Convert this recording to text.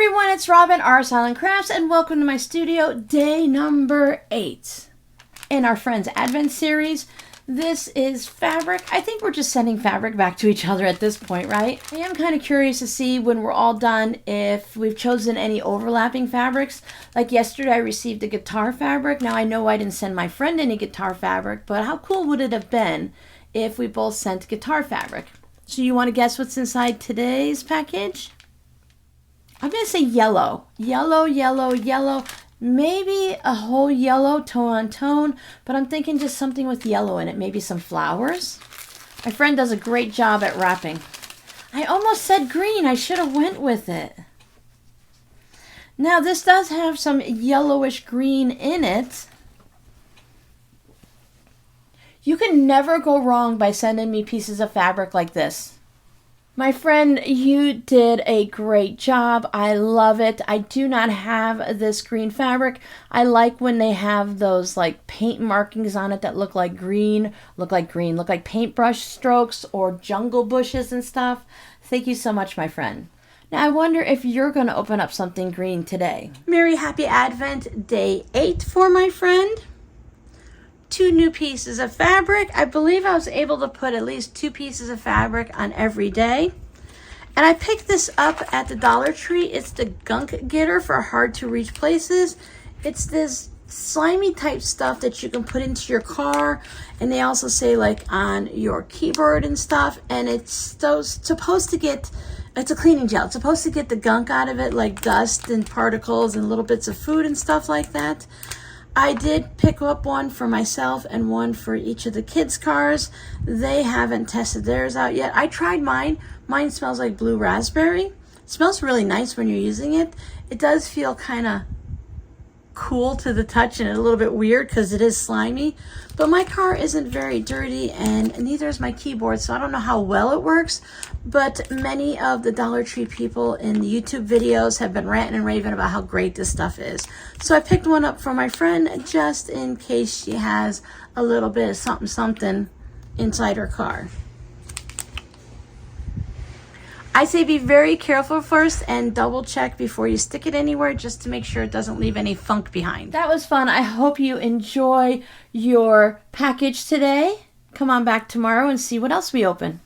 everyone, it's Robin, R Silent Crafts, and welcome to my studio, day number 8 in our Friends Advent series. This is fabric. I think we're just sending fabric back to each other at this point, right? I am kind of curious to see when we're all done if we've chosen any overlapping fabrics. Like yesterday I received a guitar fabric. Now I know I didn't send my friend any guitar fabric, but how cool would it have been if we both sent guitar fabric? So you want to guess what's inside today's package? I'm going to say yellow. Yellow, yellow, yellow. Maybe a whole yellow tone on tone, but I'm thinking just something with yellow in it. Maybe some flowers. My friend does a great job at wrapping. I almost said green. I should have went with it. Now this does have some yellowish green in it. You can never go wrong by sending me pieces of fabric like this. My friend, you did a great job. I love it. I do not have this green fabric. I like when they have those like paint markings on it that look like paintbrush strokes or jungle bushes and stuff. Thank you so much, my friend. Now I wonder if you're going to open up something green today. Merry Happy Advent, day 8 for my friend. 2 new pieces of fabric. I believe I was able to put at least 2 pieces of fabric on every day. And I picked this up at the Dollar Tree. It's the Gunk Getter for hard to reach places. It's this slimy type stuff that you can put into your car. And they also say like on your keyboard and stuff. And it's supposed to get, it's a cleaning gel. It's supposed to get the gunk out of it, like dust and particles and little bits of food and stuff like that. I did pick up one for myself and one for each of the kids' cars. They haven't tested theirs out yet. I tried mine. Mine smells like blue raspberry. It smells really nice when you're using it. It does feel kind of cool to the touch and a little bit weird because it is slimy. But my car isn't very dirty and neither is my keyboard, so I don't know how well it works. But many of the Dollar Tree people in the YouTube videos have been ranting and raving about how great this stuff is. So I picked one up for my friend just in case she has a little bit of something inside her car. I say be very careful first and double check before you stick it anywhere just to make sure it doesn't leave any funk behind. That was fun. I hope you enjoy your package today. Come on back tomorrow and see what else we open.